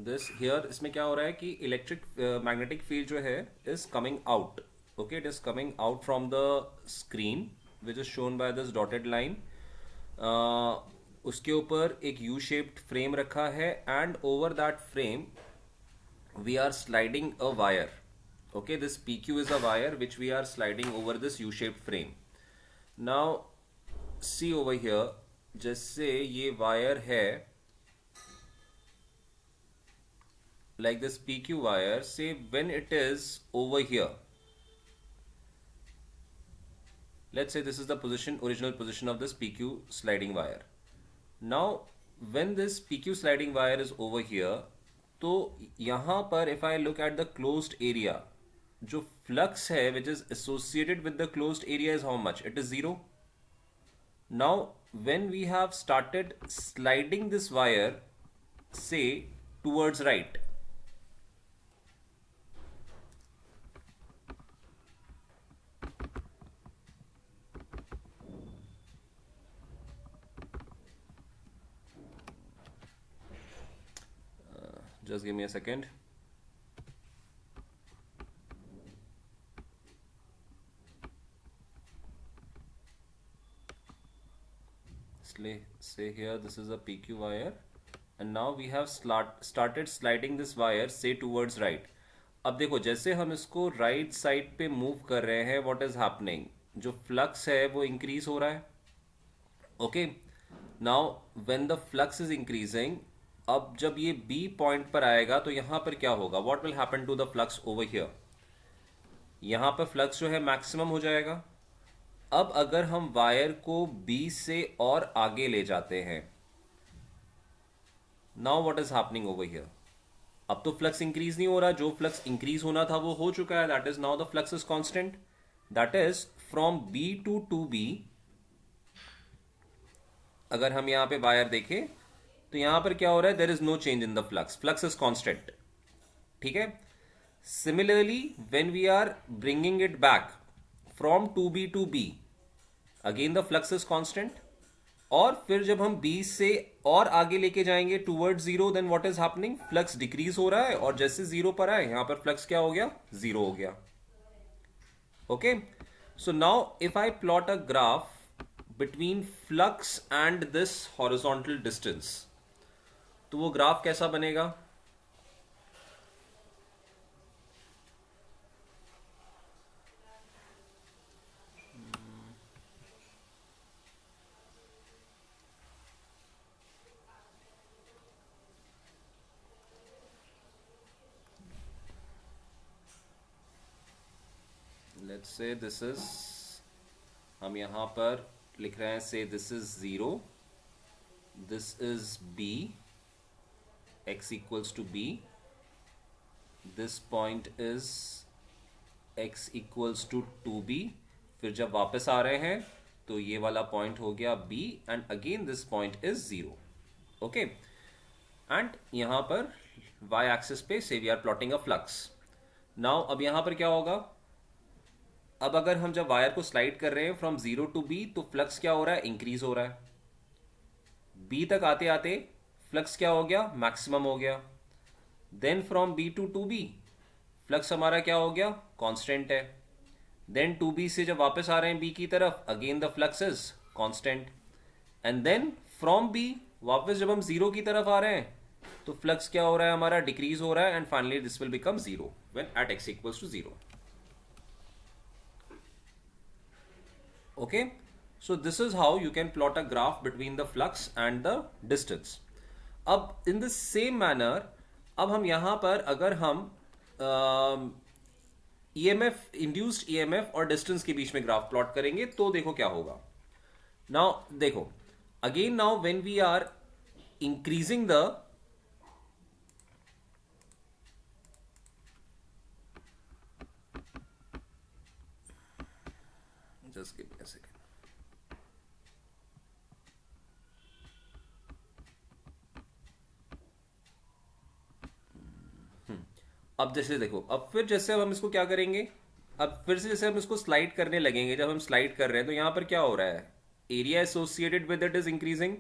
This here, इसमें क्या हो रहा है कि इलेक्ट्रिक मैग्नेटिक फील्ड जो है is coming out. Okay, it is coming out from the screen which is shown by this dotted line. उसके ऊपर एक यू शेप्ड फ्रेम रखा है and over that frame we are sliding a wire. Okay, this PQ is a wire which we are sliding over this U-shaped frame. Now see over here, जैसे ये wire है, like this PQ wire, say when it is over here, let's say this is the position, original position of this PQ sliding wire. Now when this PQ sliding wire is over here, तो यहाँ पर if I look at the closed area, जो flux है which is associated with the closed area is how much? It is 0. Now when we have started sliding this wire, say towards right, just give me a second. Say here this is a PQ wire and now we have started sliding this wire say towards right. अब देखो जैसे हम इसको right side पे move कर रहे हैं, what is happening, जो फ्लक्स है वो इंक्रीज हो रहा है. Okay, now when the flux is increasing, अब जब ये बी पॉइंट पर आएगा तो यहां पर क्या होगा, what will happen to the flux over here. यहां पर फ्लक्स जो है मैक्सिमम हो जाएगा. अब अगर हम वायर को बी से और आगे ले जाते हैं, now what is happening over here, अब तो फ्लक्स इंक्रीज नहीं हो रहा, जो फ्लक्स इंक्रीज होना था वो हो चुका है. That is now the flux is constant. That is from B to B. अगर हम यहां पे वायर देखें तो यहां पर क्या हो रहा है, there is no change in the flux, flux is constant. ठीक है. Similarly when we are bringing it back from two B, again the flux is constant. और फिर जब हम बी से और आगे लेके जाएंगे toward zero, then what is happening, flux decrease हो रहा है और जैसे जीरो पर आए यहां पर फ्लक्स क्या हो गया, जीरो हो गया. Okay, so now if I plot a graph between flux and this horizontal distance, तो वो ग्राफ कैसा बनेगा. लेट्स से दिस इज, हम यहां पर लिख रहे हैं say this is 0, this is b, x equals to b, this point is x equals to 2b. फिर जब वापस आ रहे हैं तो ये वाला पॉइंट हो गया b and again this point is 0. Okay, and यहां पर y एक्सिस पे say we are plotting a flux. Now अब यहां पर क्या होगा, अब अगर हम जब वायर को स्लाइड कर रहे हैं फ्रॉम 0 टू बी, तो फ्लक्स क्या हो रहा है, इंक्रीज हो रहा है. बी तक आते आते फ्लक्स क्या हो गया, मैक्सिमम हो गया. Then from B to B flux हमारा क्या हो गया, कांस्टेंट है. देन टू बी से जब वापस आ रहे हैं बी की तरफ, again the flux is constant. And then from B वापस जब हम जीरो की तरफ आ रहे हैं तो फ्लक्स क्या हो रहा है, हमारा डिक्रीज हो रहा है. And finally this will become zero when at X equals to 0. Okay, so this is how you can plot a graph between the flux and the distance. अब in the same manner, अब हम यहां पर अगर हम EMF, induced EMF और distance के बीच में ग्राफ प्लॉट करेंगे तो देखो क्या होगा. Now देखो again, now when we are increasing the just give me a second. अब जैसे देखो, अब फिर जैसे अब हम इसको क्या करेंगे, अब फिर से जैसे हम इसको स्लाइड करने लगेंगे, जब हम स्लाइड कर रहे हैं तो यहां पर क्या हो रहा है, area associated with it is increasing.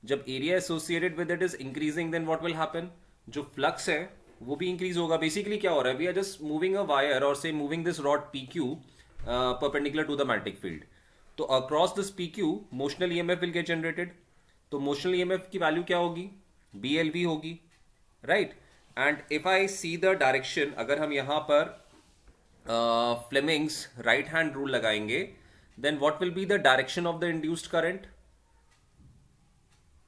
जब area associated with it is increasing, then what will happen, जो फ्लक्स है वो भी इंक्रीज होगा. बेसिकली क्या हो रहा है, we are just moving a wire और से moving this rod P Q perpendicular to the magnetic field. तो across this P Q motional EMF will get generated. तो मोशनल ईएमएफ की वैल्यू क्या होगी, बी एल वी होगी, right. And if I see the direction, अगर हम यहाँ पर फ्लेमिंग्स राइट हैंड रूल लगाएंगे, then what will be the direction of the induced current?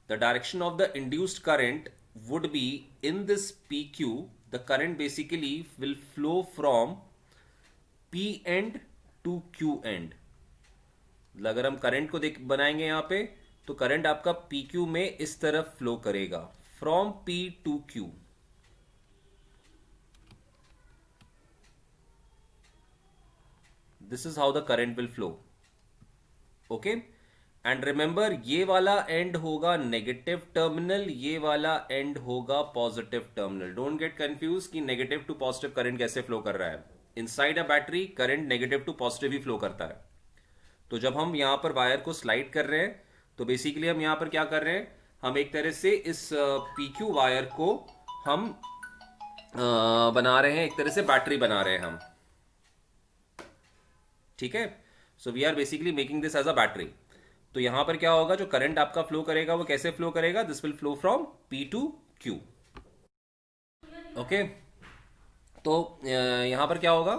The direction of the induced current would be in this PQ. The current basically will flow from P end to Q end. अगर हम current को देख बनाएंगे यहाँ पे, तो current आपका PQ में इस तरफ फ्लो करेगा, from P to Q. This is how the current will flow. Okay. And remember, ये वाला एंड होगा नेगेटिव टर्मिनल, ये वाला एंड होगा positive terminal. Don't get confuse कि नेगेटिव टू पॉजिटिव करंट कैसे फ्लो कर रहा है. Inside a battery current negative to positive ही फ्लो करता है. तो जब हम यहां पर वायर को स्लाइड कर रहे हैं, तो बेसिकली हम यहां पर क्या कर रहे हैं, हम एक तरह से इस PQ वायर को हम बना रहे हैं, एक तरह से बैटरी बना रहे हैं हम. ठीक है. So we are basically making this as a battery. तो यहां पर क्या होगा, जो करंट आपका फ्लो करेगा वो कैसे फ्लो करेगा, this will flow from P to Q. Okay. तो यहां पर क्या होगा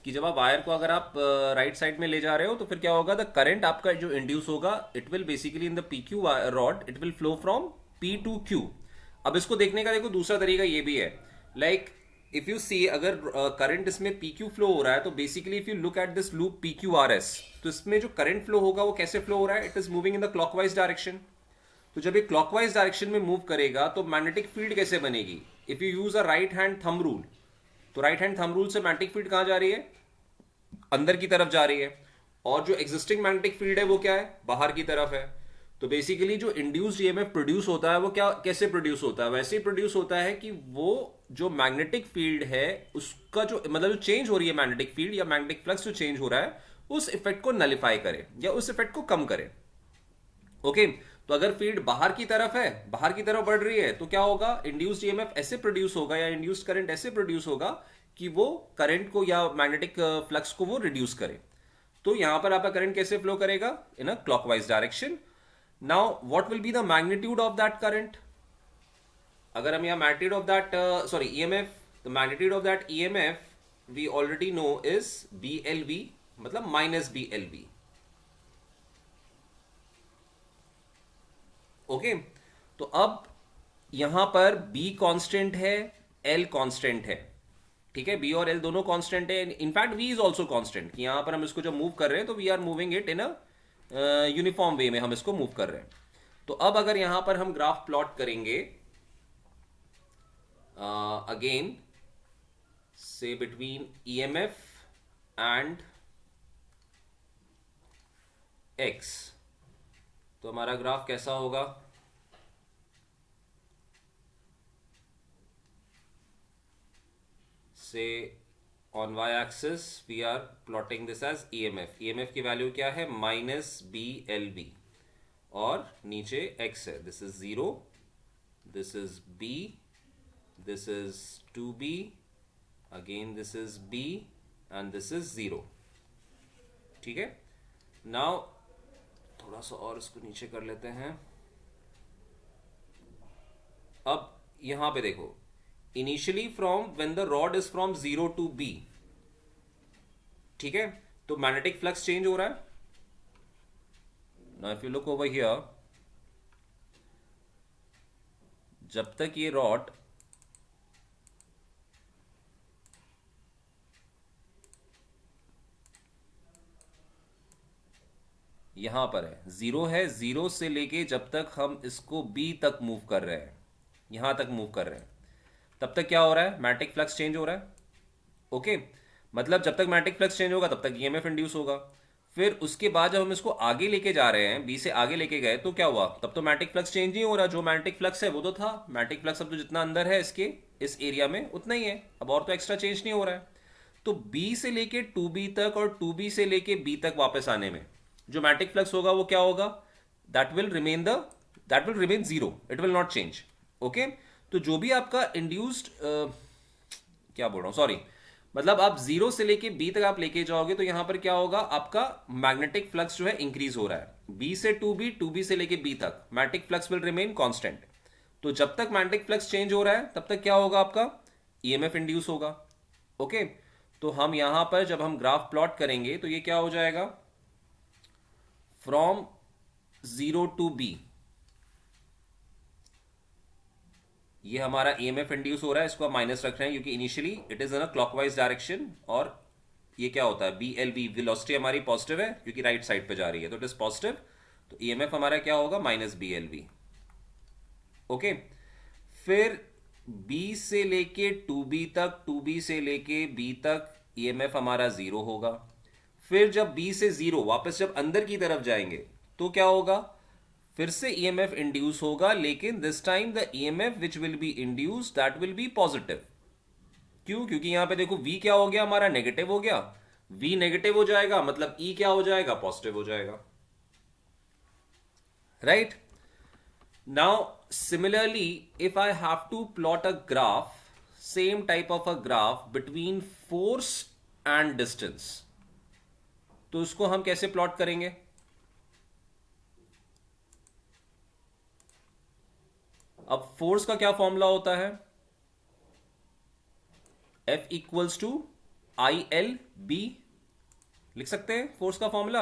कि जब आप वायर को अगर आप राइट साइड में ले जा रहे हो, तो फिर क्या होगा, द करंट आपका जो इंड्यूस होगा, it will basically in the PQ rod, it will flow from P to Q. अब इसको देखने का देखो दूसरा तरीका ये भी है, लाइक इफ यू सी, अगर करंट इसमें PQ फ्लो हो रहा है, तो basically if you look at this loop PQRS, तो इसमें जो करंट फ्लो होगा वो कैसे फ्लो हो रहा है, it is moving in the clockwise direction. तो जब ये क्लॉकवाइज डायरेक्शन में मूव करेगा, तो मैग्नेटिक फील्ड कैसे बनेगी, if you use a right hand thumb rule, तो राइट हैंड थंब रूल से मैग्नेटिक फील्ड कहां जा रही है, अंदर की तरफ जा रही है. और जो एग्जिस्टिंग मैग्नेटिक फील्ड है वो क्या है, बाहर की तरफ है. तो बेसिकली जो इंड्यूस्ड ईएमएफ प्रोड्यूस होता है वो क्या कैसे प्रोड्यूस होता है, वैसे ही प्रोड्यूस होता है कि वो जो मैग्नेटिक फील्ड है उसका जो मतलब जो चेंज हो रही है मैग्नेटिक फील्ड या मैग्नेटिक फ्लक्स जो चेंज हो रहा है, उस इफेक्ट को नलिफाई करे या उस इफेक्ट को कम करे. ओके. तो अगर फील्ड बाहर की तरफ है, बाहर की तरफ बढ़ रही है, तो क्या होगा, इंड्यूस्ड ईएमएफ ऐसे प्रोड्यूस होगा या इंड्यूस्ड करंट ऐसे प्रोड्यूस होगा कि वो करंट को या मैग्नेटिक फ्लक्स को वो रिड्यूस करे. तो यहां पर आपका करंट कैसे फ्लो करेगा, in a clockwise direction. Now what will be the magnitude of that current, अगर हम यहाँ magnitude of that sorry EMF, the magnitude of that EMF we already know is BLV, मतलब माइनस BLV. ओके. तो अब यहां पर B constant है, L constant है. ठीक है, B और L दोनों कांस्टेंट है. In fact V is also constant. यहां पर हम इसको जब मूव कर रहे हैं, तो we are moving it in a uniform way में हम इसको मूव कर रहे हैं. तो अब अगर यहां पर हम ग्राफ प्लॉट करेंगे, again say between EMF and X, तो हमारा ग्राफ कैसा होगा, say on y axis we are plotting this as EMF. EMF की वैल्यू क्या है, माइनस BLV, और नीचे X है, this is 0, this is B, this is 2B, again this is B and this is 0. ठीक है. नाउ थोड़ा सा और इसको नीचे कर लेते हैं. अब यहां पे देखो, initially from when the rod is from 0 to B, ठीक है, तो मैग्नेटिक फ्लक्स चेंज हो रहा है. Now if you look over here, जब तक ये रॉड यहां पर है, 0 है, 0 से लेके जब तक हम इसको B तक मूव कर रहे हैं, यहां तक मूव कर रहे हैं, तब तक क्या हो रहा है, मैग्नेटिक फ्लक्स चेंज हो रहा है. ओके. मतलब जब तक मैग्नेटिक फ्लक्स चेंज होगा तब तक ईएमएफ इंड्यूस होगा. फिर उसके बाद जब हम इसको आगे लेके जा रहे हैं, B से आगे लेके गए, तो क्या हुआ, तब तो मैग्नेटिक फ्लक्स चेंज नहीं हो रहा. जो मैग्नेटिक फ्लक्स है वो तो था, मैग्नेटिक फ्लक्स अब तो जितना अंदर है इसके इस एरिया में उतना ही है, अब और तो एक्स्ट्रा चेंज नहीं हो रहा है. तो B से लेके 2B तक और 2B से लेके B तक वापस आने में जो मैग्नेटिक फ्लक्स होगा वो क्या होगा, that will remain 0, it will not change. Okay. तो जो भी आपका इंड्यूस्ड क्या बोल रहा हूँ, सॉरी, मतलब आप जीरो से लेके बी तक आप लेके जाओगे तो यहां पर क्या होगा, आपका मैग्नेटिक फ्लक्स जो है इंक्रीज हो रहा है। बी से टू बी से लेके बी तक magnetic flux will remain constant. तो जब तक मैग्नेटिक फ्लक्स चेंज हो रहा है तब तक क्या होगा, आपका ईएमएफ इंड्यूस होगा। ओके, तो हम यहां पर जब हम ग्राफ प्लॉट करेंगे तो ये क्या हो जाएगा, फ्रॉम जीरो टू बी, ये हमारा ईएमएफ इंड्यूस हो रहा है, इसको हम माइनस रख रहे हैं क्योंकि initially it is in a clockwise direction. और ये क्या होता है, बी एल वी, वेलोसिटी हमारी पॉजिटिव है क्योंकि राइट साइड पे जा रही है, तो इट इज पॉजिटिव। तो ईएमएफ हमारा क्या होगा, minus B L V. Okay, फिर बी से लेके टू बी तक, टू बी से लेके बी तक ईएमएफ हमारा जीरो होगा। फिर जब बी से जीरो वापस जब अंदर की तरफ जाएंगे तो क्या होगा, फिर से ईएमएफ इंड्यूस होगा, लेकिन this time the EMF which will be induce that will be positive. क्यों, क्योंकि यहां पे देखो v क्या हो गया, हमारा नेगेटिव हो गया। v नेगेटिव हो जाएगा मतलब e क्या हो जाएगा, पॉजिटिव हो जाएगा, right. Now similarly if I have to plot a graph, same type of a graph between force and distance, तो उसको हम कैसे प्लॉट करेंगे। अब फोर्स का क्या फॉर्मूला होता है, F equals to I L B, लिख सकते हैं फोर्स का formula,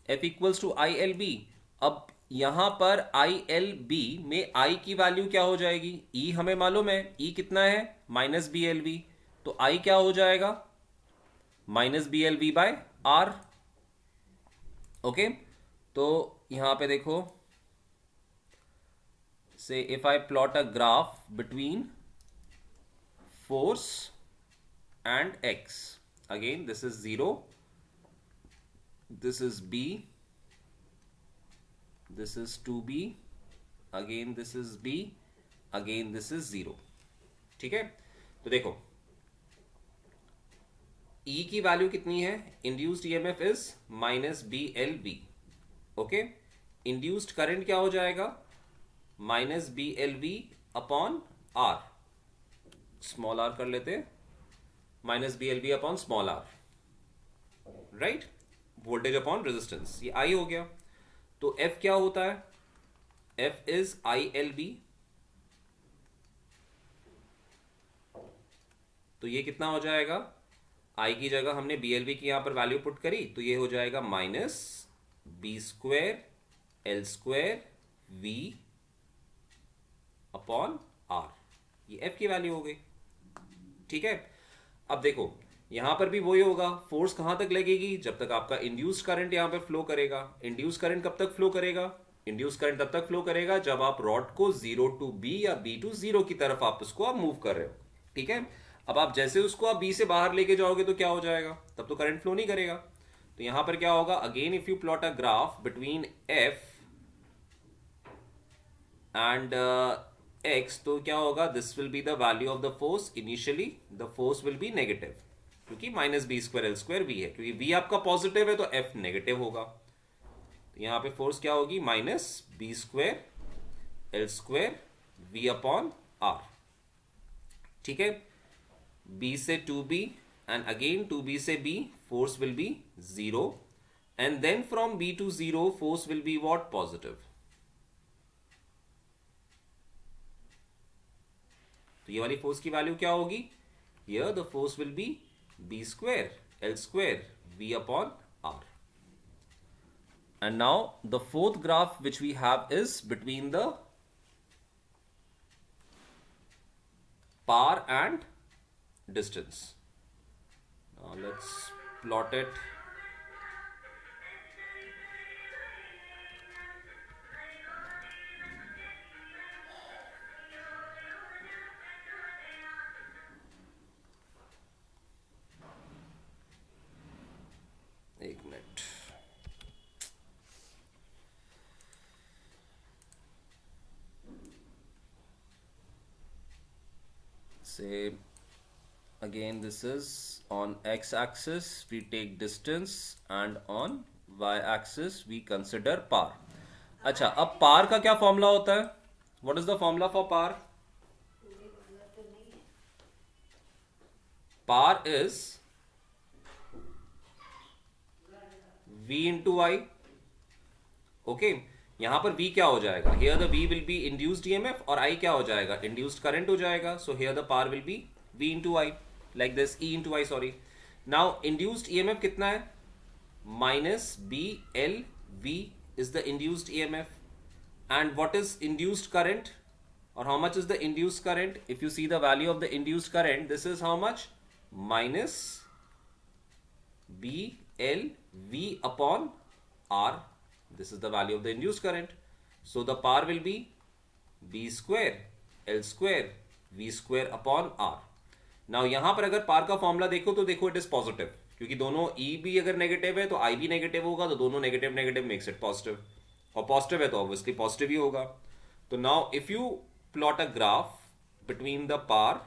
F equals to I L B. अब यहां पर आई एल बी में I की वैल्यू क्या हो जाएगी, E हमें मालूम है, E कितना है, माइनस बी एल वी। तो I क्या हो जाएगा, minus B L V by R. Okay, तो यहां पे देखो, say if I plot a graph between force and x, again this is 0, this is b, this is 2b, again this is b, again this is 0। ठीक है, तो देखो E की value कितनी है, induced EMF is minus B L V. Okay, induced current क्या हो जाएगा, minus B L V upon R, small R कर लेते हैं, minus B L V upon small R, right, voltage upon resistance, ये आई हो गया। तो एफ क्या होता है, F is I L B, तो ये कितना हो जाएगा, आई की जगह हमने बी एल वी की यहां पर वैल्यू पुट करी तो ये हो जाएगा minus B square L square V upon R, ये एफ की वैल्यू हो गई। ठीक है, अब देखो यहां पर भी वही होगा, फोर्स कहां तक लगेगी, जब तक आपका इंड्यूस्ड करंट यहां पे फ्लो करेगा। इंड्यूस्ड करंट कब तक फ्लो करेगा, इंड्यूस्ड करंट तब तक फ्लो करेगा जब आप रॉड को जीरो टू बी या बी टू जीरो की तरफ आप उसको आप मूव कर रहे हो। ठीक है, अब आप जैसे उसको आप बी से बाहर लेके जाओगे तो क्या हो जाएगा, तब तो करंट फ्लो नहीं करेगा। तो यहां पर क्या होगा, again if you plot a graph between F and x, तो क्या होगा, this will be the value of the force, initially the force will be negative क्योंकि minus B square L square V है, क्योंकि v आपका positive है तो f negative होगा। तो यहां पे फोर्स क्या होगी, minus B square L square V upon R. ठीक है, b से two B and again two B से b, force will be zero, and then from b to zero force will be what, positive. तो ये वाली force की value क्या होगी, here the force will be B square L square V upon R. And now the fourth graph which we have is between the power and distance. Let's plot it. एक minute, say again this is on x axis we take distance and on y axis we consider power। अच्छा, अब power का क्या formula होता है, what is the formula for power, power is V into I. Okay, यहां पर V क्या हो जाएगा? Here the V will be induced EMF और I क्या हो जाएगा? इंड्यूस्ड करंट हो जाएगा. So here the power will be V into I, like this, E into I, sorry. Now induced EMF कितना है? Minus B L V is the induced EMF. And what is induced current? Or how much is the induced current? If you see the value of the induced current, this is how much? Minus B L V upon R. This is the value of the induced current. So the power will be B square L square V square upon R. Now यहां पर अगर पार का formula देखो तो देखो it is positive, क्योंकि दोनों E भी अगर नेगेटिव है तो I भी नेगेटिव होगा, तो दोनों negative negative makes it positive, और पॉजिटिव है तो ऑब्वियसली पॉजिटिव ही होगा. तो now if you plot a graph between the power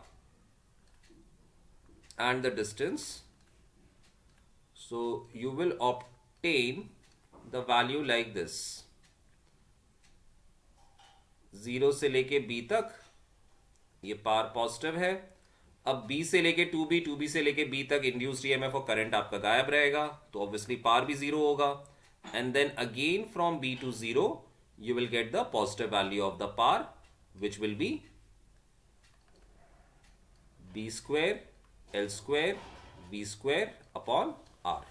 and the distance, so you will obtain the value like this. 0 से लेके B तक ये पार पॉजिटिव है. अब B से लेके 2B, 2B से लेके B तक इंड्यूस्ड EMF और करंट आपका गायब रहेगा, तो ऑब्वियसली पार भी 0 होगा. And then again from B to 0 you will get the positive value of the power, which will be B square L square V square upon R.